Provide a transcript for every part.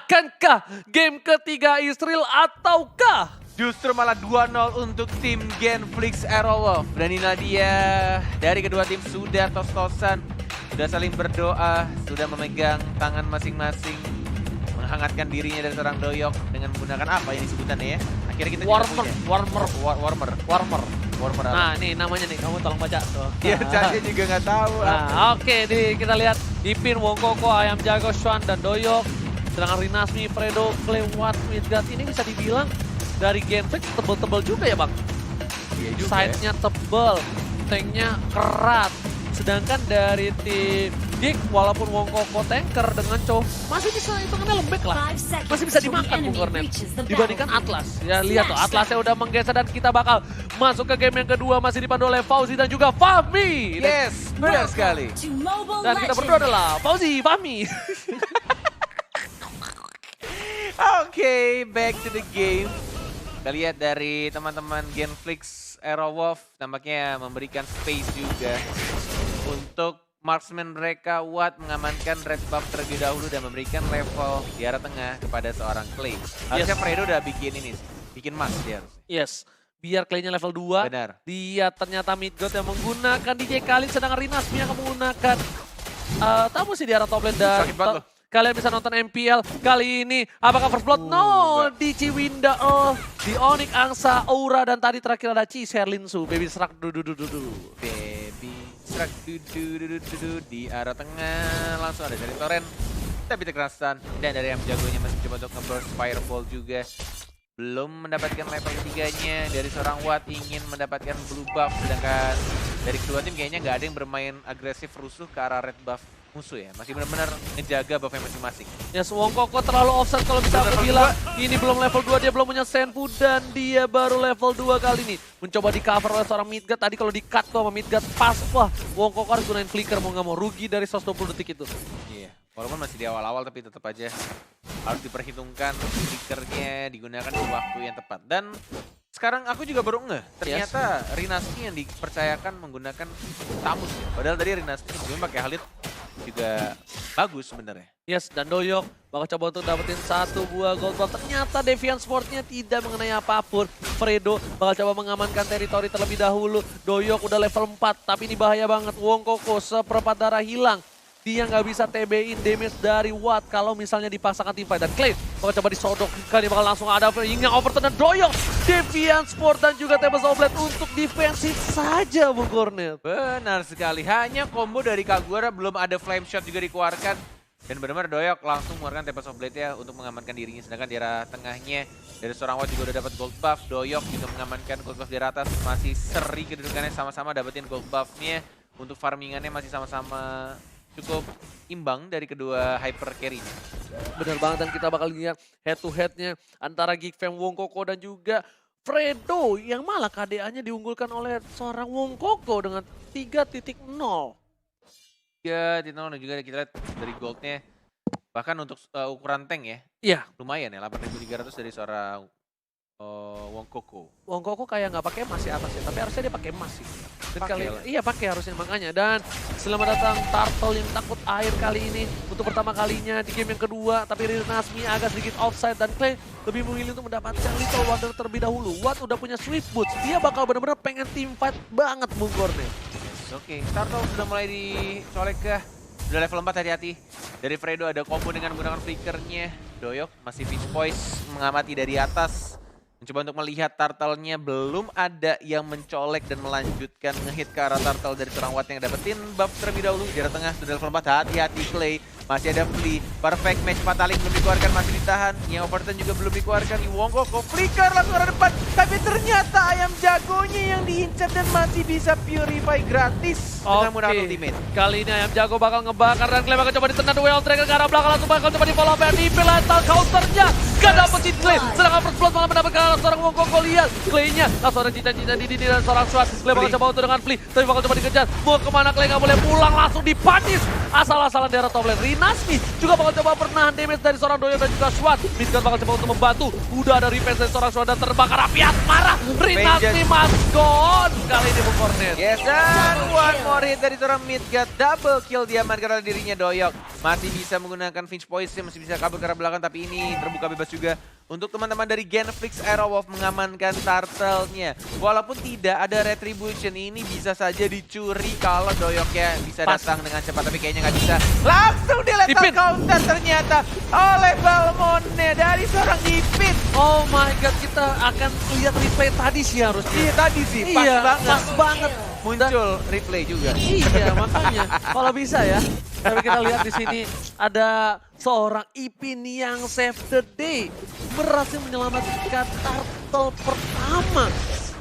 Akankah game ketiga Israel ataukah Justru malah 2-0 untuk tim Genflix Aerowolf. Dan inilah dia dari kedua tim sudah tos-tosan, sudah saling berdoa, sudah memegang tangan masing-masing, menghangatkan dirinya dari seorang Doyok dengan menggunakan apa yang disebutannya ya? Akhirnya kita juga punya. Warmer. Nah ini namanya nih, kamu tolong baca tuh. Dia saya juga nggak tahu. Nah oke, kita lihat Dipin, Wongkoko, Ayam Jago, Swan, dan Doyok. Sedangkan Rinasmi, Fredo, Klewat, Midgard ini bisa dibilang dari Genflix tebel-tebel juga ya bang. Iya juga. Side-nya tebel, tanknya keras. Sedangkan dari tim Geek, walaupun Wongkoko tanker dengan Chow masih bisa hitungannya lembek lah. Masih bisa dimakan Bung Kornet dibandingkan Atlas. Ya lihat tuh, Atlasnya udah menggeser dan kita bakal masuk ke game yang kedua, masih dipandu oleh Fauzi dan juga Fahmi. Yes, benar sekali. Dan kita berdua adalah Fauzi, Fahmi. Oke, back to the game. Kita lihat dari teman-teman Genflix Aerowolf tampaknya memberikan space juga untuk marksman mereka Watt mengamankan red buff terlebih dahulu dan memberikan level di arah tengah kepada seorang Clay. Harusnya Fredo udah bikin ini sih, bikin mas dia harusnya. Yes, biar Clay-nya level 2. Benar. Dia ternyata Midgard yang menggunakan DJ Khalid, sedangkan Rinasmi yang menggunakan tamu sih di arah top lane. Dan Sakit banget loh. kalian bisa nonton MPL kali ini. Apakah first blood? No, di Ciwinda, di Onyx Angsa, Aura, dan tadi terakhir ada Chi Sherlinsu, Baby Shark, Baby Shark, di arah tengah langsung ada dari Torrent. Tapi terkerasan dan dari Ayam Jagonya masih coba untuk nge-burst Fireball juga. Belum mendapatkan level 3-nya dari seorang Watt, ingin mendapatkan blue buff. Sedangkan dari kedua tim kayaknya nggak ada yang bermain agresif rusuh ke arah red buff musuh ya. Masih benar-benar ngejaga buffnya masing-masing. Ya, Wongkoko terlalu offset kalau bisa aku bilang. Ini belum level 2, dia belum punya Senpu dan dia baru level 2 kali ini. Mencoba di cover oleh seorang Midgard. Tadi kalau di-cut tuh sama Midgard pas. Wah, Wongkoko harus gunain flicker mau nggak mau. Rugi dari 120 detik itu. Iya, walaupun masih di awal-awal tapi tetap aja harus diperhitungkan flickernya digunakan di waktu yang tepat. Dan sekarang aku juga baru ngeh, ternyata Rinasmi yang dipercayakan menggunakan Tamus ya. Padahal tadi Rinasmi sebelumnya pakai Khalid juga bagus sebenarnya. Yes, dan Doyok bakal coba untuk dapetin 1 buah gold buff. Ternyata Deviant Sportnya tidak mengenai apapun. Fredo bakal coba mengamankan teritori terlebih dahulu. Doyok udah level 4, tapi ini bahaya banget. Wongkoko seperempat darah hilang. Dia nggak bisa TB-in damage dari Watt kalau misalnya dipaksakan tim fight. Dan Clay bakal coba disodok. Kali ini bakal langsung ada yang overturn dan Doyok. Deviant Sport dan juga Tempest of Blade untuk defensif saja Bung Kornet. Benar sekali, hanya combo dari Kagura, belum ada flame shot juga dikeluarkan. Dan benar-benar Doyok langsung mengeluarkan Tempest of Blade ya untuk mengamankan dirinya. Sedangkan di arah tengahnya dari seorang Watt juga udah dapat gold buff. Doyok juga mengamankan gold buff di atas. Masih seri kedudukannya sama-sama dapetin gold buffnya. Untuk farmingannya masih sama-sama cukup imbang dari kedua hyper carry-nya. Benar banget, dan kita bakal lihat head to head-nya antara Geekfam, Wongkoko dan juga Fredo yang malah KDA-nya diunggulkan oleh seorang Wongkoko dengan 3.0. Ya, dan juga kita lihat dari gold-nya. Bahkan untuk ukuran tank ya, Iya, lumayan ya, 8.300 dari seorang Wongkoko. Wongkoko kayak nggak pakai emas ya atasnya, tapi harusnya dia pakai emas sih. Dan Pakai lah. iya pakai harusnya makanya. Dan selamat datang Turtle yang takut air kali ini untuk pertama kalinya di game yang kedua. Tapi Rinasmi agak sedikit offside dan Clay lebih memilih untuk mendapatkan Little Wonder terlebih dahulu. Watt udah punya Swift Boots, dia bakal benar-benar pengen team fight banget Bung Kornet. Oke, Turtle sudah mulai dicolek ke. Sudah level 4, hati-hati. Dari Fredo ada combo dengan menggunakan flickernya. Doyok masih pitch poise mengamati dari atas. Mencoba untuk melihat Turtle-nya, belum ada yang mencolek dan melanjutkan ngehit ke arah Turtle dari seorang Watt yang dapetin buff terlebih dahulu. Di arah tengah sudah level 4, hati-hati Clay. Masih ada Flea, perfect match, Fataling belum dikeluarkan, masih ditahan. Yang overturn juga belum dikeluarkan, Wongkoko flicker langsung arah depan. Tapi ternyata Ayam Jagonya yang diincar dan masih bisa purify gratis dengan menggunakan ultimate. Kali ini Ayam Jago bakal ngebakar dan Clay bakal coba ditendang duel tracker ke arah belakang, langsung bakal coba di follow up di lethal counternya. Gak dapetin Clay, sedangkan first blood malah mendapatkan seorang Wongkoko. Lihat Clay-nya langsung ada cita-cita di dan seorang Swat. Clay bakal coba untuk dengan Flea, tapi bakal coba dikejar. Mau kemana Clay, gak boleh pulang, langsung dipanis. Asal-asalan daerah top lane. Rinasmi juga bakal coba pernahan damage dari seorang Doyok dan juga Swat. Midgard bakal coba untuk membantu. Udah ada revenge dari seorang Swat dan terbakar api asmara. Rinasmi must gone kali ini Bung Kornet. Yes, dan one more hit dari seorang Midgard. Double kill diamankan oleh dirinya Doyok. masih bisa menggunakan Finch Poison, masih bisa kabur ke arah belakang, tapi ini terbuka bebas juga untuk teman-teman dari Genflix Aerowolf mengamankan turtle-nya. Walaupun tidak ada retribution, ini bisa saja dicuri kalau Doyoknya bisa datang dengan cepat, tapi kayaknya nggak bisa. Langsung di lethal counter ternyata oleh Balmond dari seorang Ipin. Oh my god, kita akan lihat replay tadi sih harusnya. Iya tadi sih, pas Iya, banget. pas banget. Muncul replay juga. Iya, makanya kalau bisa ya. Tapi kita lihat di sini ada seorang Ipin yang save the day, berhasil menyelamatkan turtle pertama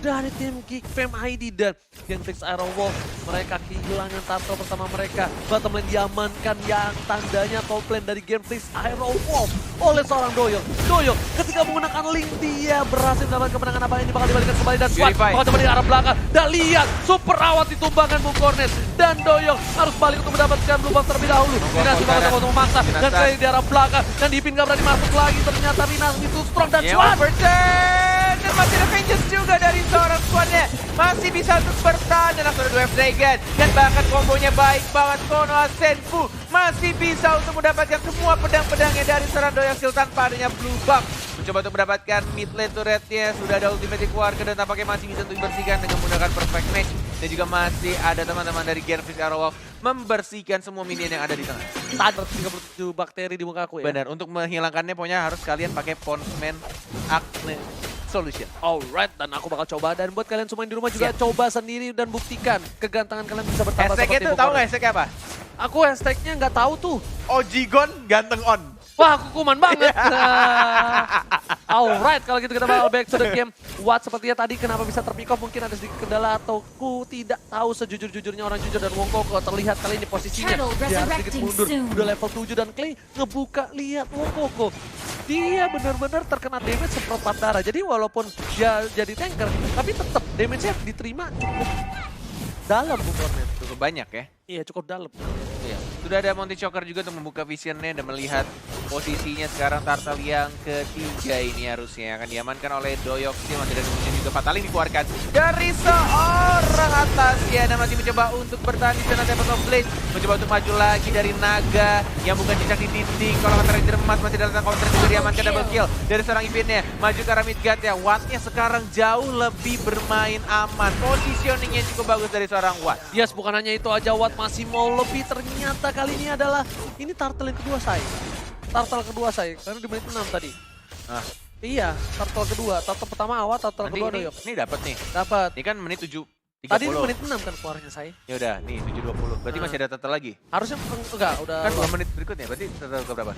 dari tim Geek Fam ID dan Genflix Aerowolf. Mereka kehilangan turtle pertama mereka. Bottom lane diamankan yang tandanya top lane dari Genflix Aerowolf oleh seorang Doyok. Doyok ketika menggunakan link dia berhasil mendapatkan kemenangan. Apa ini bakal dibalikan kembali dan Swan bakal coba di arah belakang. Dan lihat super awat ditumbangkan Bung Cornet dan Doyok harus balik untuk mendapatkan blue buff terlebih dahulu. Rinasi bakal coba untuk memaksa dan kali di arah belakang dan Ipin gak berani masuk lagi. Ternyata Rinasi itu strong dan Swan. Dan masih ada vengeance juga dari seorang squadnya. Masih bisa untuk bertahan dan langsung ada 2 Dragon. Dan bahkan kombonya baik banget. Konoha Senpu masih bisa untuk mendapatkan semua pedang-pedangnya dari seorang Doyok Shield tanpa adanya blue buff. Mencoba untuk mendapatkan mid lane turretnya. Sudah ada ultimate keluarga dan tampaknya masih bisa untuk dibersihkan dengan menggunakan perfect match. Dan juga masih ada teman-teman dari Genflix Aerowolf membersihkan semua minion yang ada di tengah. Ada 37 bakteri di muka aku ya. Benar, untuk menghilangkannya pokoknya harus kalian pakai Pondsman Acne Solution. Alright, dan aku bakal coba. Dan buat kalian semua yang di rumah juga coba sendiri dan buktikan kegantengan kalian bisa bertambah Hashtagnya seperti tuh tahu nggak hashtagnya apa? Aku hashtagnya nggak tahu tuh. Ojigon ganteng on. Wah, aku kuman banget. Alright, kalau gitu kita bakal back to the game. What sepertinya tadi kenapa bisa terpick off, mungkin ada sedikit kendala atau ku tidak tahu sejujur-jujurnya orang jujur dan Wong Koko terlihat kali ini posisinya. Dia sedikit mundur, udah level 7 dan Clay ngebuka, lihat Wong Koko. Dia benar-benar terkena damage seperempat darah. Jadi walaupun dia jadi tanker, tapi tetap damage-nya diterima cukup dalam Bung Cornet. Cukup banyak ya. Iya, cukup dalam. Iya. Sudah ada Monty Choker juga untuk membuka visionnya dan melihat posisinya sekarang turtle yang ketiga ini harusnya akan diamankan oleh Doyok. Masih ada kemudian juga Fatal yang dikeluarkan dari seorang atas ya, dan masih mencoba untuk bertahan di sana. Tempest of Blaze mencoba untuk maju lagi dari Naga yang bukan cicak di dinding. Kalau Hunter Ranger emas masih dalam counter juga diamankan double kill dari seorang Ipinnya. Maju ke arah Midgard ya. Wattnya sekarang jauh lebih bermain aman. Positioningnya cukup bagus dari seorang Watt. Yes, bukan hanya itu aja, Watt masih mau lebih. Ternyata kali ini adalah ini turtle yang kedua saya. Turtle kedua saya, karena di menit 6 tadi. Iya, turtle kedua. Turtle pertama awal, turtle kedua Doyok. Ini dapat nih. Dapat. Ini kan menit 7. Tadi di menit 6 kan keluarnya saya. Ya udah, nih 7.20. Berarti masih ada turtle lagi. Harusnya enggak, udah. Kan 2 menit berikutnya, berarti turtle ke berapa?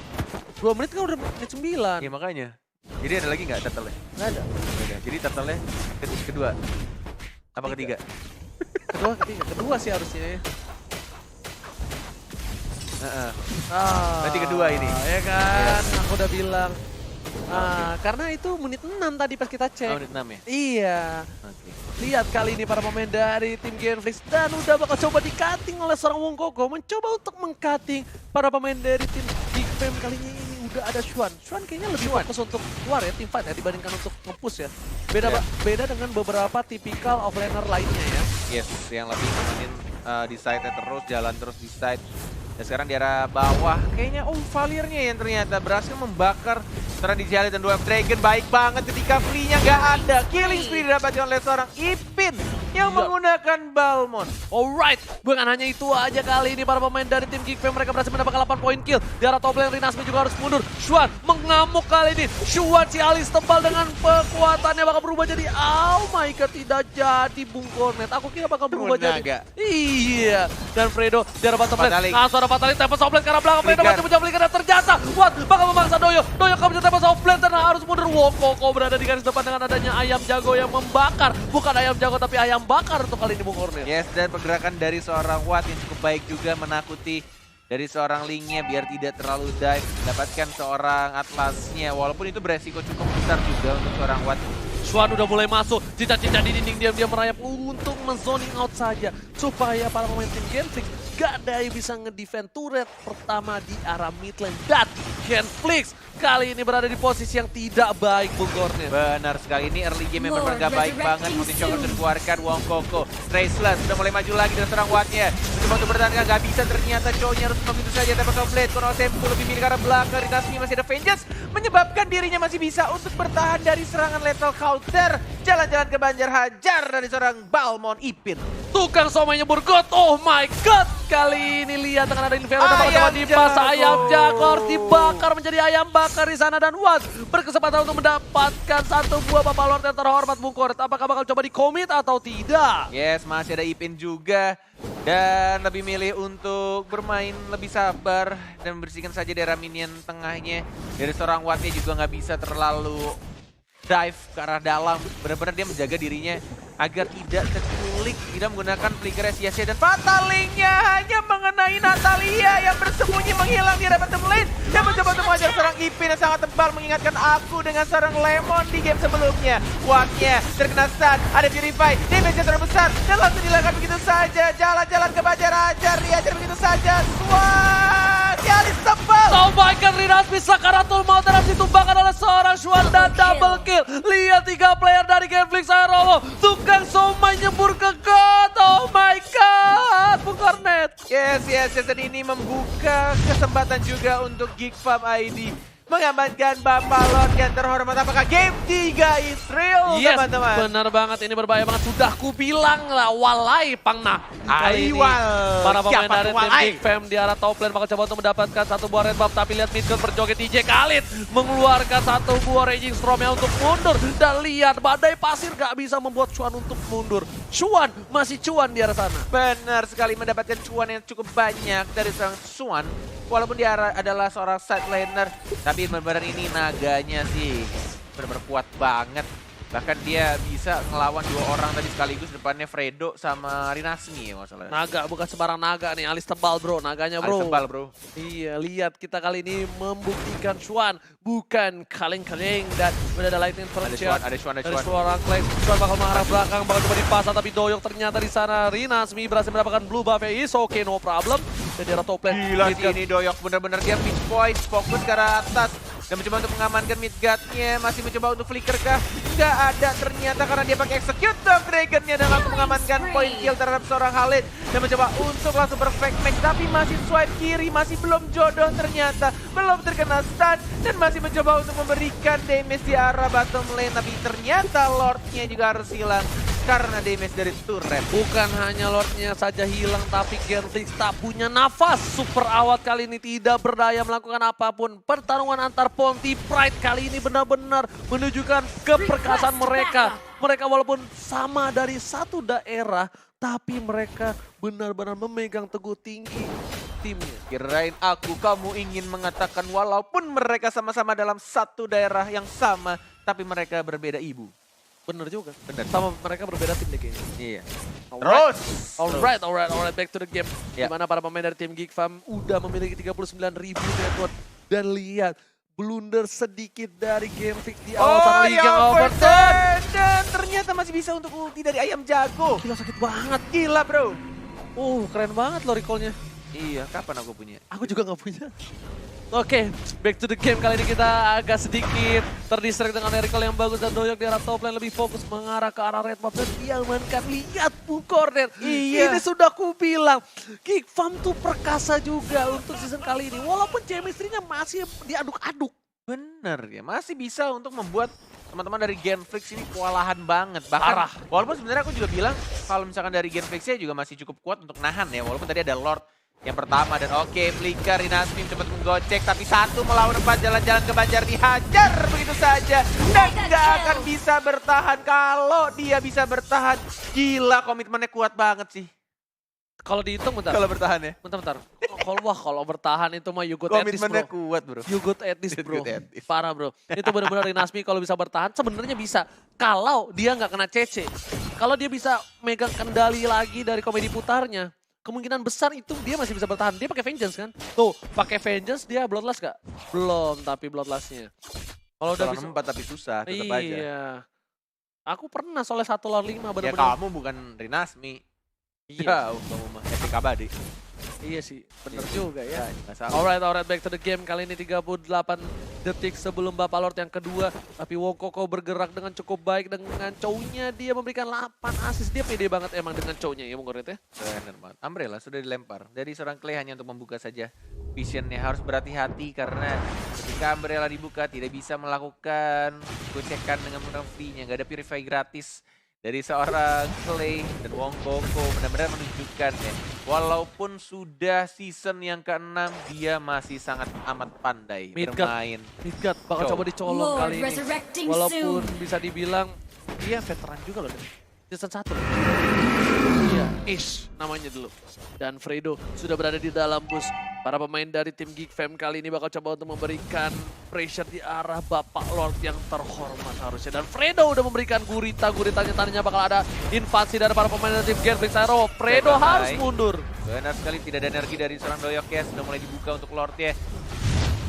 2 menit kan udah menit 9. Ya makanya. Jadi ada lagi nggak turtle-nya? Nggak ada. Udah, jadi turtle-nya kedua. Apa ketiga? Kedua sih harusnya ya. Berarti kedua ini. Ya kan, aku udah bilang. Karena itu menit 6 tadi pas kita cek. Menit 6 ya? Iya. Lihat kali ini para pemain dari tim Genflix dan udah bakal coba di-cutting oleh seorang Wong Koko. Mencoba untuk meng-cutting para pemain dari tim Geek Fam kali ini udah ada Swan. Swan kayaknya lebih fokus untuk keluar ya, tim fight ya, dibandingkan untuk nge-push ya. Beda dengan beberapa tipikal offlaner lainnya ya. Yes, yang lebih mainin di side-nya terus, jalan terus di side. Dan sekarang di arah bawah, kayaknya Valirnya yang ternyata berhasil membakar sekarang di Jali dan 2 Dragon. Baik banget ketika free-nya nggak ada. Killing spree didapatkan oleh seorang Ipin yang menggunakan Balmond. Alright, bukan hanya itu aja kali ini para pemain dari tim Geek Fam mereka berhasil mendapatkan 8 poin kill. Di arah top lane Rinasmi juga harus mundur. Swan mengamuk kali ini. Swan si alis tebal dengan kekuatannya bakal berubah jadi, oh my god, tidak jadi Bung Cornet. Aku kira bakal berubah jadi. Iya, dan Fredo di arah bottom lane. Langsung ada Fatality, Tempest of Blade ke arah belakang. Fredo masih mencoba belikan dan ternyata Watt bakal memaksa Doyok. Doyok kamu Tempest of Blade dan harus mundur. Wong Koko berada di garis depan dengan adanya ayam jago yang membakar. Bukan ayam jago tapi ayam bakar untuk kali ini Bung Cornet. Yes, dan pergerakan dari seorang Watt yang cukup baik juga menakuti dari seorang Link-nya biar tidak terlalu dive. Mendapatkan seorang Atlasnya, walaupun itu beresiko cukup besar juga untuk seorang Watt. Swan udah mulai masuk, cicak-cicak di dinding, diam-diam merayap untuk men-zoning out saja. Supaya para pemain tim Genflix gak ada yang bisa nge-defend turret pertama di arah mid lane. Dan Genflix kali ini berada di posisi yang tidak baik, Bung Cornet. Benar sekali, ini early game yang benar-benar gak baik banget. Multi Choker sudah dikeluarkan, Wong Koko. Traceless sudah mulai maju lagi dari serang Wattnya. Mencoba untuk bertahan, gak bisa ternyata cowoknya harus begitu saja. Tembak Blade, Kono Tempo lebih milih ke arah belakang. Rinasmi masih ada Vengeance, menyebabkan dirinya masih bisa untuk bertahan dari serangan lethal counter. Jalan-jalan ke Banjar hajar dari seorang Balmond Ipin. Tukang somai nyebur God, oh my god. Kali ini lihat akan ada Inferno Ayam teman-teman di pas jago. ayam jago harus dibakar menjadi ayam bakar di sana, dan Watts berkesempatan untuk mendapatkan satu buah Bapak Lord yang terhormat, Bung Cornet. Apakah bakal coba di-commit atau tidak? Yes, masih ada Ipin juga. Dan lebih milih untuk bermain lebih sabar dan membersihkan saja daerah minion tengahnya. Dari seorang Wattnya juga nggak bisa terlalu dive ke arah dalam. Benar-benar dia menjaga dirinya agar tidak terculik, tidak menggunakan flicker sia-sia, dan fatalingnya hanya mengenai Natalia yang bersembunyi menghilang di area bottom lane dan mencoba untuk mengajar seorang Ipin yang sangat tebal, mengingatkan aku dengan seorang Lemon di game sebelumnya. Wattnya terkena stun, ada Purify, damage yang terbesar dan langsung dilakukan begitu saja. Jalan-jalan ke Banjar ajar, diajar begitu saja. Swat, Yalis tebal. Oh my god, Rinasmi Sakaratul Maut harus ditumbangkan oleh seorang Shuan dan double kill. Lihat 3 player dari Genflix Aerowo. Tukang somai nyebur ke God. Oh my god, Bung Cornet. Yes, dan ini membuka kesempatan juga untuk Geek Farm ID mengamankan Bapak Lord yang terhormat. Apakah game 3 is real, Yes, teman-teman? benar banget, ini berbahaya banget. Sudah kubilang lah, walai pangna. Kali ini Aiwal, para pemain siapa dari tuh tim walai? Big Fam di arah top lane bakal coba untuk mendapatkan satu buah red buff. Tapi lihat midgun berjoget, DJ Khalid mengeluarkan satu buah Raging Storm-nya untuk mundur. Dan lihat badai pasir gak bisa membuat Chuan untuk mundur. Chuan masih cuan di arah sana. Benar sekali, mendapatkan cuan yang cukup banyak dari seorang Swan. Walaupun dia adalah seorang side laner, tapi benar-benar ini naganya sih benar-benar kuat banget. Bahkan dia bisa ngelawan 2 orang tadi sekaligus, depannya Fredo sama Rinasmi ya masalahnya. Naga, bukan sembarang naga nih, alis tebal bro, naganya bro. Alis tebal bro. Iya, lihat kita kali ini membuktikan Shuan bukan kaleng-kaleng, dan udah ada lightning Ada shot Swan. dari seorang Clay. Shuan bakal mengarah belakang, bakal coba dipasang, tapi Doyok ternyata di sana. Rinasmi berhasil mendapatkan blue buff, is okay, no problem. Dan di arah top lane. Gila sih ini Doyok, bener-bener dia pitch point, fokus ke arah atas. Dan mencoba untuk mengamankan mid guard-nya, masih mencoba untuk flicker kah? Nggak ada ternyata karena dia pakai execute dog Dragon-nya dan langsung mengamankan point kill terhadap seorang Khalid. Dan mencoba untuk langsung perfect match, tapi masih swipe kiri, masih belum jodoh ternyata. Belum terkena stun dan masih mencoba untuk memberikan damage di arah bottom lane. Tapi ternyata Lord-nya juga harus hilang karena damage dari turret. Bukan hanya Lordnya saja hilang, tapi Genflix tak punya nafas. Super Awat kali ini tidak berdaya melakukan apapun. Pertarungan antar Ponti Pride kali ini benar-benar menunjukkan keperkasaan mereka. Mereka walaupun sama dari satu daerah, tapi mereka benar-benar memegang teguh tinggi timnya. Kirain kamu ingin mengatakan walaupun mereka sama-sama dalam satu daerah yang sama, tapi mereka berbeda ibu. Bener juga. Bener. Sama mereka berbeda tim deh kayaknya. Iya. Alright. Terus. Alright, back to the game. Ya. Dimana para pemain dari tim Geek Farm udah memiliki 39.000 network. Dan lihat, blunder sedikit dari Genflix di awal sana League yang overturn. Dan ternyata masih bisa untuk ulti dari ayam jago. Gila sakit banget. Gila bro. Keren banget loh recall-nya. Iya, kapan aku punya? Aku juga nggak punya. Oke, back to the game. Kali ini kita agak sedikit terdistract dengan recall yang bagus, dan Doyok di arah top lane lebih fokus mengarah ke arah red buff dan diamankan. Lihat Bung Cornet. Iya. Ini sudah kubilang. Geek Farm tuh perkasa juga untuk season kali ini. Walaupun chemistry-nya masih diaduk-aduk. Bener ya, masih bisa untuk membuat teman-teman dari Genflix ini kewalahan banget. Bahkan, Parah. walaupun sebenarnya aku juga bilang kalau misalkan dari Genflix-nya juga masih cukup kuat untuk nahan ya. Walaupun tadi ada Lord yang pertama dan oke, flicker Rinasmi cepat menggocek, tapi 1 melawan 4 jalan-jalan ke Banjar dihajar begitu saja dan nggak akan bisa bertahan. Kalau dia bisa bertahan, gila komitmennya kuat banget sih. Kalau dihitung bentar. Kalau bertahan ya, Bentar. Kalau bertahan itu mah you good at this, komitmennya bro. kuat bro. You good at this, bro. Good at this. Parah, bro. Itu benar-benar Rinasmi kalau bisa bertahan sebenarnya bisa. Kalau dia nggak kena CC. Kalau dia bisa megang kendali lagi dari komedi putarnya, kemungkinan besar itu dia masih bisa bertahan. Dia pakai Vengeance kan? Tuh, pakai Vengeance dia Bloodlust gak? Belum, tapi Bloodlust-nya. Kalau udah Lawan bisa 4 tapi susah, tetap aja. Iya. Aku pernah soalnya 1 lawan 5 Ya benar-benar. kamu bukan Rinasmi. Iya. Jauh kamu mah, epic abadi. Iya sih, bener juga ya. Nggak salah. Alright, back to the game. Kali ini 38 detik sebelum Bapak Lord yang kedua. Tapi Wongkoko bergerak dengan cukup baik dengan Chow-nya. Dia memberikan 8 assist. Dia pede banget emang dengan Chow-nya ya Bung Kornet ya. Bener banget. Umbrella sudah dilempar. Dari seorang Clay hanya untuk membuka saja. Visionnya harus berhati-hati karena ketika Umbrella dibuka tidak bisa melakukan gocekan dengan menggunakan free-nya. Nggak ada purify gratis. Dari seorang Clay dan Wongkoko benar-benar menunjukkan ya. Walaupun sudah season yang ke-6 dia masih sangat amat pandai bermain. Midgard bakal coba dicolong kali ini. Walaupun bisa dibilang dia veteran juga loh dari season 1. Iya, Ish namanya dulu. Dan Fredo sudah berada di dalam bus. Para pemain dari tim Geek Fam kali ini bakal coba untuk memberikan pressure di arah Bapak Lord yang terhormat harusnya. Dan Fredo udah memberikan guritanya tadinya bakal ada invasi dari para pemain dari tim Genflix Aero. Fredo harus mundur. Benar sekali, tidak ada energi dari seorang Doyok ya. Sudah mulai dibuka untuk Lord ya.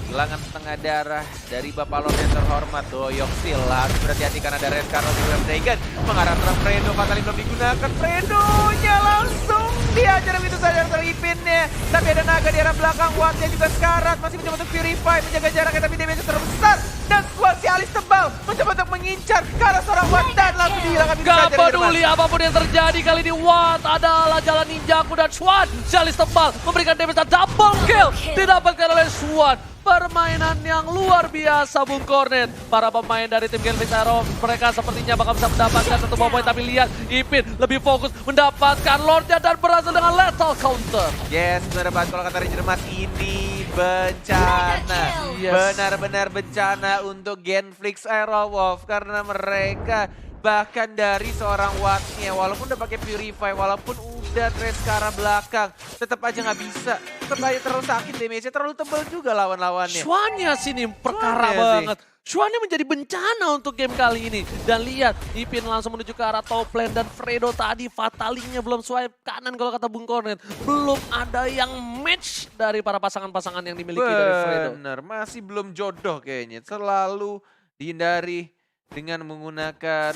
Kehilangan setengah darah dari Bapak Lord yang terhormat. Doyok still harus berhati-hati karena ada Red Carol di William Dragon. Mengarah terang Fredo, Fatali belum digunakan. Fredo-nya langsung diajar begitu saja teripinnya. Tapi ada naga di arah belakang, Wattnya juga sekarat. Masih mencoba untuk purify, menjaga jaraknya tapi damage terbesar. Dan squad si Alis tebal mencoba untuk mengincar ke arah seorang Watt dan langsung dihilangkan begitu saja. Gak peduli apapun yang terjadi kali ini, Watt adalah jalan ninjaku dan Swan. Si Alis tebal memberikan damage dan double kill didapatkan oleh Swan. Permainan yang luar biasa Bung Kornet. Para pemain dari tim Genflix Aero, mereka sepertinya bakal bisa mendapatkan satu poin. Tapi lihat, Ipin lebih fokus mendapatkan Lordnya dan berhasil dengan lethal counter. Yes, benar banget kalau kata Ranger Mas, ini bencana. Yes. Benar-benar bencana untuk Genflix Aero Wolf. Karena mereka bahkan dari seorang Wattnya, walaupun udah pakai Purify, walaupun udah trace ke arah belakang, tetap aja nggak bisa. Tetap aja terlalu sakit, damage-nya terlalu tebal juga lawan-lawannya. Swannya sini perkara banget. Swannya menjadi bencana untuk game kali ini. Dan lihat, Ipin langsung menuju ke arah top lane dan Fredo tadi fatalinya belum swipe kanan kalau kata Bung Kornet. Belum ada yang match dari para pasangan-pasangan yang dimiliki dari Fredo. Bener, masih belum jodoh kayaknya. Selalu dihindari dengan menggunakan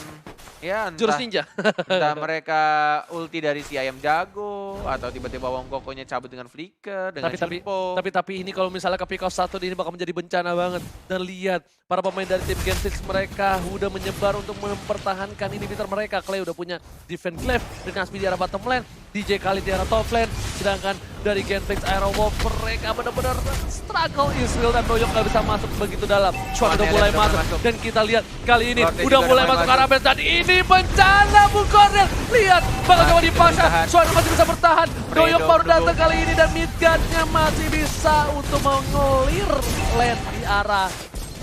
ya Jurus ninja. entah mereka ulti dari si ayam jago atau tiba-tiba Wongkokonya cabut dengan flicker dengan Chunpo. Tapi ini kalau misalnya ke pick off 1 ini bakal menjadi bencana banget. Dan lihat para pemain dari tim Genflix mereka udah menyebar untuk mempertahankan inhibitor mereka. Clay udah punya defense glaive dengan speed di arah bottom lane, DJ kali di arah top lane, sedangkan dari Genflix Aero Wolf mereka benar-benar struggle Israel dan Doyok gak bisa masuk begitu dalam. Swan udah mulai masuk dan kita lihat kali ini udah mulai masuk ke arah base dan ini bencana Bung Kornet. Lihat bakal coba dipaksa, Swan masih bisa bertahan. Doyok baru datang kali ini dan Midgard-nya masih bisa untuk mengelir lane di arah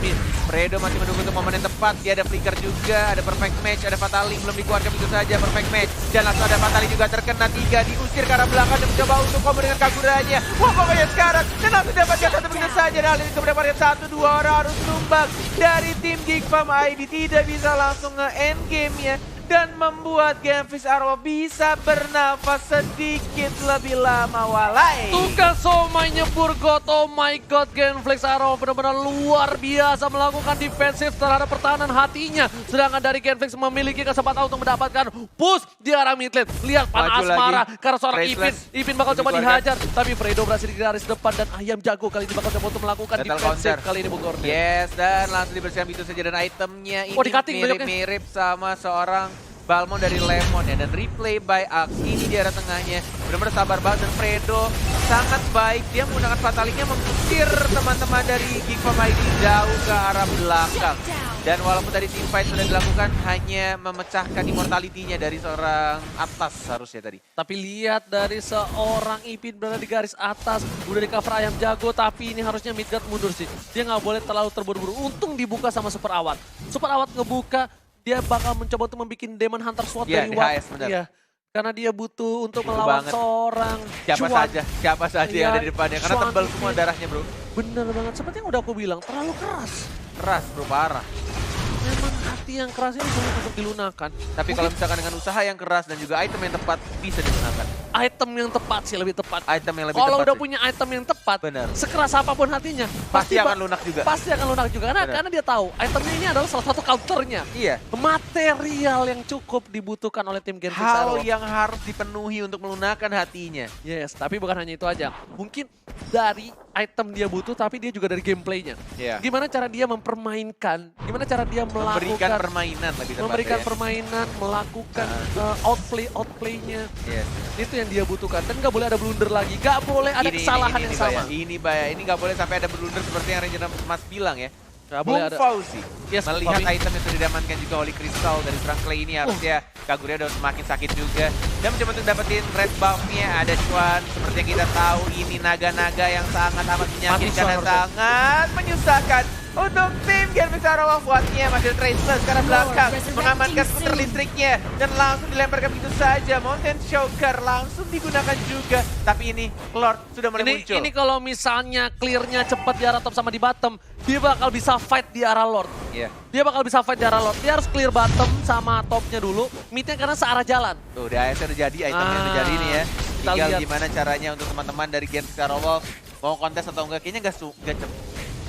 mid. Fredo masih menunggu untuk momen yang tepat. Dia ada flicker juga, ada perfect match, ada Fatali belum dikeluarkan begitu saja perfect match. Dan langsung ada Fatali juga terkena 3, diusir ke arah belakang dan mencoba untuk combo dengan Kaguranya. Wah, pokoknya sekarang dan langsung dapatkan satu begitu saja. Dan ini kemudian varian 1-2 orang harus tumbang dari tim Geek Fam ID. Tidak bisa langsung nge-end game-nya dan membuat Genflix Aero bisa bernafas sedikit lebih lama walai. Tukang somai nyebur God, oh my god, Genflix Aero benar-benar luar biasa melakukan defensif terhadap pertahanan hatinya. Sedangkan dari Genflix memiliki kesempatan untuk mendapatkan push di arah mid lane. Lihat Pan Asmara karena seorang Ipin bakal coba dihajar. Tapi Fredo berhasil di garis depan dan Ayam Jago kali ini bakal coba untuk melakukan defensif kali ini Bung Kornet. Yes, dan langsung dibersihkan begitu saja dan itemnya ini mirip-mirip sama seorang Balmond dari Lemon ya, dan replay by Axe ini di arah tengahnya benar-benar sabar banget dan Fredo sangat baik, dia menggunakan fatalinya mengusir teman-teman dari Geek Fam ID jauh ke arah belakang. Dan walaupun tadi teamfight sudah dilakukan, hanya memecahkan immortality-nya dari seorang atas harusnya tadi. Tapi lihat dari seorang Ipin berada di garis atas, udah di cover Ayam Jago, tapi ini harusnya Midgard mundur sih. Dia nggak boleh terlalu terburu-buru, untung dibuka sama Super Awat. Super Awat ngebuka, dia bakal mencoba untuk membuat Demon Hunter SWAT dari Watt. Iya, karena dia butuh untuk melawan seorang siapa saja yang ada di depannya. Karena tebal semua darahnya bro. Bener banget, seperti yang udah aku bilang, terlalu keras. Keras bro, parah. Memang hati yang keras ini sulit untuk dilunakan. Tapi kalau misalkan dengan usaha yang keras dan juga item yang tepat, bisa digunakan. Item yang tepat sih lebih tepat. Item yang lebih tepat. Kalau udah punya item yang tepat, sekeras apapun hatinya, pasti akan lunak juga. Pasti akan lunak juga. Karena dia tahu itemnya ini adalah salah satu counternya. Iya. Mate material yang cukup dibutuhkan oleh tim Gen 6 Hal Aurora. yang harus dipenuhi untuk melunakkan hatinya. Yes, tapi bukan hanya itu aja. Mungkin dari item dia butuh, tapi dia juga dari gameplaynya. Iya. Gimana cara dia mempermainkan, gimana cara dia Memberikan melakukan, permainan lebih tepatnya. memberikan Ya. permainan, melakukan outplaynya. Yes. Itu yang dia butuhkan. Dan nggak boleh ada blunder lagi, nggak boleh ada kesalahan yang sama. Ini bahaya, ini nggak boleh sampai ada blunder seperti yang Ranger Mas bilang ya. Nggak boleh Bung ada. Fauzi Yes, melihat Bobby. item yang sudah diamankan juga oleh Crystal dari serang Clay ini harusnya Kaguya udah semakin sakit juga. Dan mencoba untuk dapetin red buff-nya, ada Chuan seperti yang kita tahu ini naga-naga yang sangat amat menyakitkan Chuan dan harusnya. sangat menyusahkan. Untuk tim Gen 6 Aurora kuatnya masih ada Traceless karena belakang mengamankan skuter listriknya dan langsung dilemparkan begitu saja. Mountain Choker langsung digunakan juga, tapi ini Lord sudah mulai muncul. Ini kalau misalnya clear-nya cepat di arah top sama di bottom, dia bakal bisa fight di arah Lord. Iya. Dia bakal bisa fight di arah Lord. Dia harus clear bottom sama topnya dulu, midnya karena searah jalan. Tuh, di AS udah jadi, itemnya udah jadi nih ya. Kita Tinggal lihat. gimana caranya untuk teman-teman dari Gen 6 Aurora mau kontes atau enggak, kayaknya nggak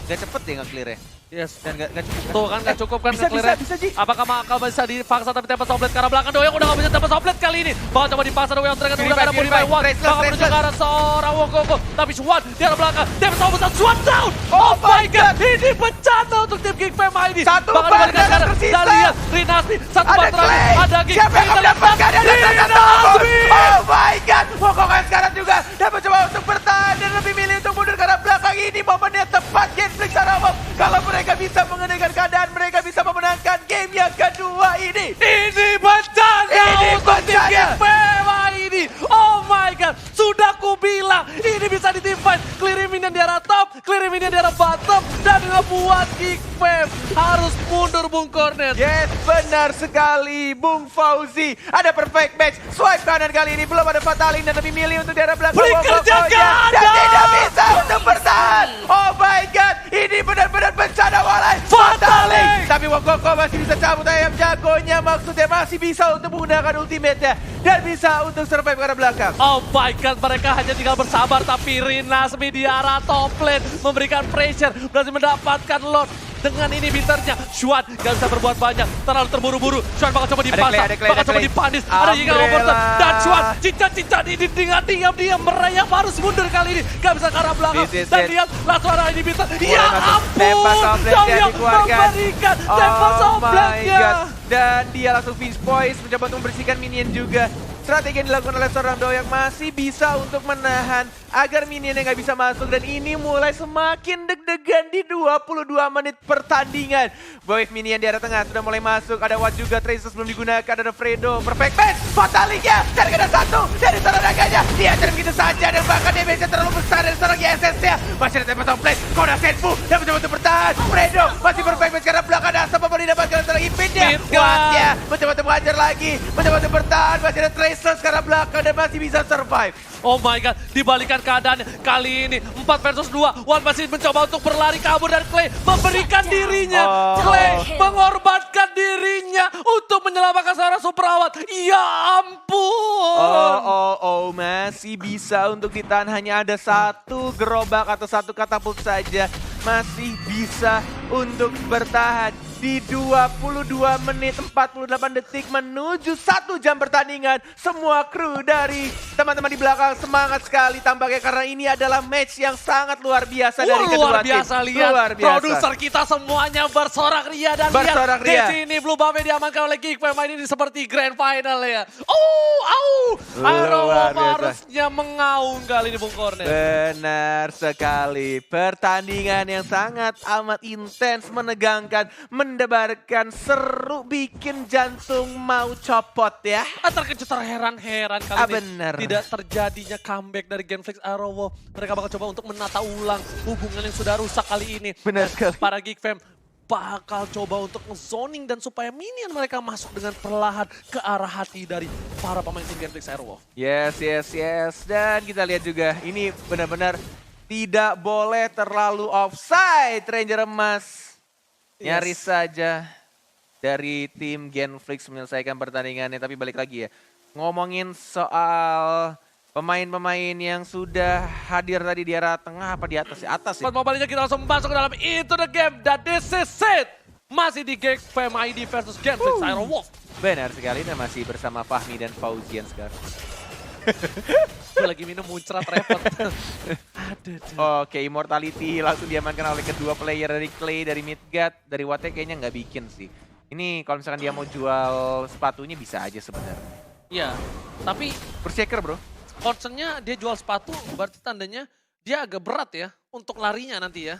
cepet deh nge-clear ya. Yes. Dan nggak cukup kan? Tuh kan nggak cukup kan bisa, nge-clear-nya. bisa, Ji. Apakah bakal bisa dipaksa tapi Tempest Oblet ke arah belakang? Doyong udah nggak bisa Tempest Oblet kali ini. Bakal coba dipaksa The Way of Dragon. Udah Purify, ada Purify Purify. One. Traceless, Bakal menuju ke Traceless. arah seorang Wokoko. Tapi Swan di arah belakang. Tempest Oblet Swan down. Oh my God. Ini bencana untuk tim Geek Fam ini. Satu Bakal bar dibalikan dan sekarang. tersisa. Kita lihat Rinasmi. Satu Ada bar terakhir. Clay. Ada Geek. Siapa yang akan Kita lihat mendapatkan? Ada Rinasmi. Oh my God. Wokoko sekarang juga dapat coba untuk bertahan dan lebih milih untuk mundur karena belakang ini momennya tepat. Gen 6 Aurora kalau mereka bisa mengendalikan keadaan, mereka bisa memenangkan game yang kedua ini. Ini bencana Ini untuk tim bencana. Geek Fam ini. Oh my God. Sudah kubilang ini bisa di team fight. Clear minion di arah top, clear minion di arah bottom. Dan ngebuat Geek Fam harus mundur Bung Cornet. Yes, benar sekali Bung Fauzi. Ada perfect match. Swipe kanan kali ini belum ada Fatalin dan lebih milih untuk daerah belakang. Flicker Wokokonya. jaga Dan ada. tidak bisa untuk bertahan. Oh my God, ini benar-benar bencana walai. Fatalin. Tapi Wokoko masih bisa cabut ayam jagonya. Maksudnya masih bisa untuk menggunakan ultimate-nya. Dan bisa untuk survive ke arah belakang. Oh my God, mereka hanya tinggal bersabar. Tapi Rinasmi di arah top lane memberikan pressure. Berhasil mendapatkan Lord. Dengan ini bitternya, Shuan gak bisa berbuat banyak. Terlalu terburu-buru. Shuan bakal coba dipasang, Ada Clay, bakal coba Clay. dipanis. Ada Yiga Umbrella. Overton. Dan Shuan cincang-cincang ini dengan diam-diam merayap harus mundur kali ini. Gak bisa ke arah belakang. This is Dan it. lihat langsung ada ini bitter. Mulai Ya masuk. ampun. Tempest Oblet yang Doyong dikeluarkan. memberikan Tempest Oh my Obletnya. God. Dan dia langsung finish poise mencoba untuk membersihkan minion juga. Strategi yang dilakukan oleh seorang Doyong masih bisa untuk menahan agar minionnya nggak bisa masuk. Dan ini mulai semakin deg-degan di 22 menit pertandingan. Wave minion di arah tengah sudah mulai masuk. Ada Watt juga, Traces belum digunakan. Ada Fredo, perfect match. Fataliknya dan kena satu dari seorang naganya. Dia ajar begitu saja dan bahkan damage terlalu besar dari seorang YSS-nya. Masih ada Tempest Oblet, Koda Senfu dan mencoba untuk bertahan. Fredo masih perfect match karena belakang dan Asap baru didapatkan seorang Impit-nya. Impit, Watt-nya mencoba untuk mengajar lagi. Mencoba untuk bertahan, masih ada Traces karena belakang dan masih bisa survive. Oh my God, dibalikan keadaannya. Kali ini 4 versus 2. Wan masih mencoba untuk berlari kabur dan Clay memberikan dirinya. Oh. Clay mengorbankan dirinya untuk menyelamatkan seorang Suprawat. Ya ampun. Masih bisa untuk ditahan, hanya ada satu gerobak atau satu katapult saja. Masih bisa untuk bertahan di 22 menit 48 detik menuju 1 jam pertandingan. Semua kru dari teman-teman di belakang semangat sekali tampaknya karena ini adalah match yang sangat luar biasa dari kedua Luar tim. biasa lihat. Luar biasa. Produser kita semuanya bersorak ria dan Bersorak lihat ria. di sini Blue Buff diamankan oleh Geek Fam ini seperti grand final ya. Oh, Luar biasa. harusnya mengaung kali ini Bung Cornet. Benar sekali. Pertandingan yang sangat amat intens, menegangkan, mendebarkan seru, bikin jantung mau copot ya. Terkejut terheran-heran kali ini. Bener. Tidak terjadinya comeback dari Gen 6 Aurora. Mereka bakal coba untuk menata ulang hubungan yang sudah rusak kali ini. Benar Dan sekali. para Geek Fam bakal coba untuk nge-zoning dan supaya minion mereka masuk dengan perlahan ke arah hati dari para pemain tim Gen 6 Aurora. Yes. Dan kita lihat juga ini benar-benar tidak boleh terlalu offside. Ranger emas nyaris saja dari tim Genflix menyelesaikan pertandingannya. Tapi balik lagi ya, ngomongin soal pemain-pemain yang sudah hadir tadi di arah tengah apa di atas? Atas ya? Pas mobilnya kita langsung masuk ke dalam Into the Game dan this is it. masih di Geek Fam ID versus Genflix Aerowolf. Benar sekali, dan masih bersama Fahmi dan Fauzian sekarang. Gue lagi minum muncrat repot. Oke, Immortality langsung diamankan oleh kedua player dari Clay, dari Midgard, dari Wate kayaknya nggak bikin sih. Ini kalau misalkan dia mau jual sepatunya bisa aja sebenarnya. Iya, tapi Berserker bro. concernnya dia jual sepatu, berarti tandanya dia agak berat ya untuk larinya nanti ya.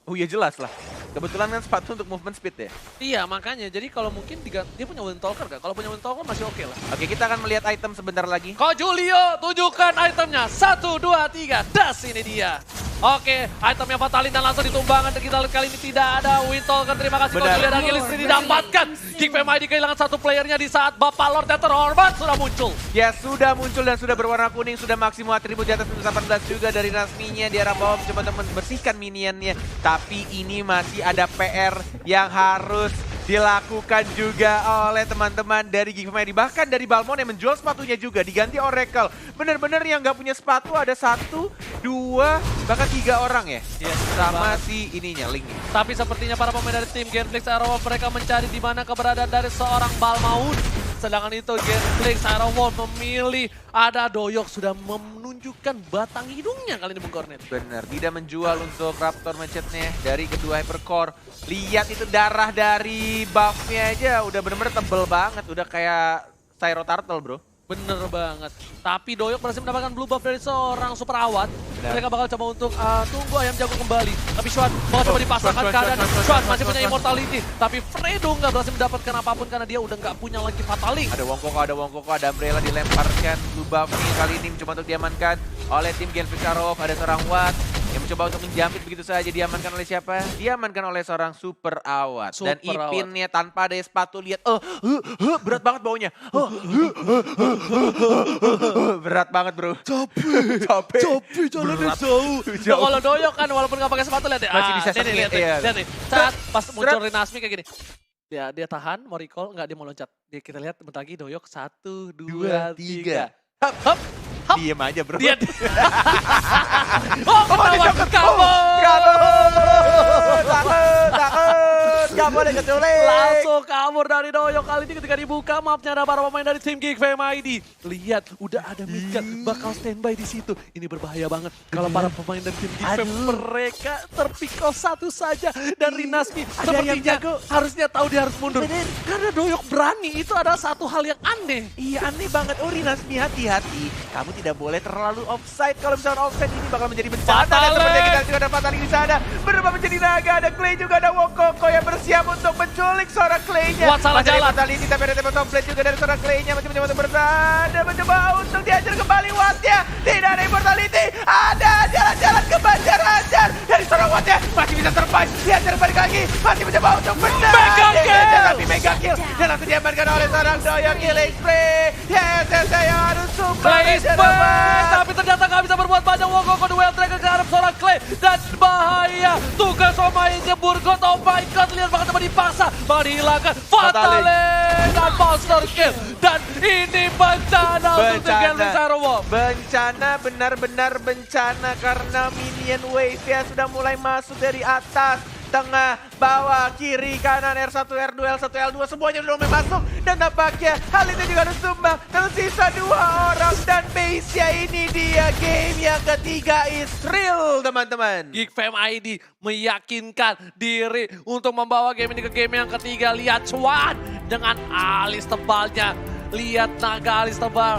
Oh iya jelas lah. Kebetulan kan sepatu untuk movement speed ya. Iya makanya, jadi kalau mungkin dia punya Wind Talker gak? Kalau punya Wind Talker masih oke lah. Oke, kita akan melihat item sebentar lagi. Ko Julio, tunjukkan itemnya. 1, 2, 3, das ini dia. Oke, itemnya fatalin dan langsung ditumbangkan. Kita lihat kali ini tidak ada Wind Talker. Terima kasih Ko Benar. Julio dan Gilistri didapatkan. Geek Fam ID kehilangan satu playernya di saat Bapak Lord yang terhormat sudah muncul. Ya sudah muncul dan sudah berwarna kuning, sudah maksimum atribut di atas 18 juga dari Rasminya. Di arah bawah mencoba untuk membersihkan minionnya. Tapi ini masih ada PR yang harus dilakukan juga oleh teman-teman dari Geek Fam ID. Bahkan dari Balmond yang menjual sepatunya juga diganti Oracle. Bener-bener yang nggak punya sepatu ada 1, 2, bahkan 3 orang ya. Yes, Sama si ininya, Link-nya. Tapi sepertinya para pemain dari tim Genflix Aerowolf mereka mencari di mana keberadaan dari seorang Balmaun. Sedangkan itu Genflix Aerowolf memilih ada Doyok sudah menunjukkan batang hidungnya kali ini Bung Kornet. Bener, tidak menjual untuk Raptor Macetnya dari kedua Hypercore. Lihat itu darah dari buffnya aja udah bener-bener tebel banget. Udah kayak Cyro Turtle bro. Bener banget. Tapi Doyok berhasil mendapatkan blue buff dari seorang super awat. Benar. Mereka bakal coba untuk tunggu ayam jago kembali. Tapi Shuan bakal coba dipasangkan keadaan. Shuan masih punya immortality. Tapi Fredo nggak berhasil mendapatkan apapun karena dia udah nggak punya lagi Fataling. Ada Wongkoko, ada Umbrella dilemparkan. Blue buffnya kali ini mencoba untuk diamankan oleh tim Genflix Aerowolf. Ada seorang Watt yang mencoba untuk menjamit begitu saja. Diamankan oleh siapa? Diamankan oleh seorang super awat. Dan Super awat. Ipinnya tanpa ada sepatu lihat. Berat banget baunya. Berat banget bro. Capek jalannya jauh. Nah, kalau Doyok kan walaupun nggak pakai sepatu lihat deh. Masih bisa nih, sengit, lihat, iya. lihat nih. Saat pas muncul Rinasmi kayak gini. Dia tahan, mau recall, nggak dia mau loncat. Kita lihat bentar lagi Doyok 1, 2, 3. Hop, hop, hop. Diem aja bro. Dia. Oh, ketahuan kamu. Takut, kamu ada keculik. Langsung kabur dari Doyok kali ini ketika dibuka mapnya ada para pemain dari tim Geek Fam ID. Lihat, udah ada Midgard bakal standby di situ. Ini berbahaya banget kalau para pemain dari tim Geek Fam mereka terpikau satu saja dan Rinasmi sepertinya harusnya tahu dia harus mundur. Karena Doyok berani itu adalah satu hal yang aneh. Iya aneh banget. Oh Rinasmi hati-hati. Kamu tidak boleh terlalu offside. Kalau misalnya offside ini bakal menjadi bencana. Dan seperti kita juga ada Fataling di sana. Berubah menjadi naga. Ada Clay juga ada Wongkoko yang bersiap untuk menculik seorang Clay-nya. Watt salah jalan. Fatality tapi ada tempat komplek juga dari seorang Clay-nya. Masih mencoba untuk bersada. Mencoba untuk dihajar kembali Watt-nya. Tidak ada immortality. Ada jalan-jalan ke Banjar-Hajar. Dari seorang Watt-nya. Masih bisa survive. Dihajar balik lagi. Masih mencoba untuk menang. Mega kill. Tapi mega kill. Dan langsung diamankan oleh seorang Doyok. Killing spree. Yes, saya harus sumbang. Clay Space, tapi ternyata nggak bisa berbuat banyak. Wongkoko duel tracker ke arah seorang Clay dan bahaya. Tugas Omai nyebur God, oh my god, lihat banget coba dipaksa, bakal dihilangkan Fataling dan monster kill. Dan ini bencana untuk tim Genflix Aerowolf. Bencana, benar-benar bencana karena minion wave-nya sudah mulai masuk dari atas. Tengah, bawah, kiri, kanan, R1, R2, L1, L2, semuanya sudah mulai masuk. Dan nampaknya hal itu juga harus tumbang. Tersisa 2 orang dan base-nya ini dia. Game yang ketiga is real teman-teman. Geek Fam ID meyakinkan diri untuk membawa game ini ke game yang ketiga. Lihat Swan dengan alis tebalnya. Lihat naga alis tebal.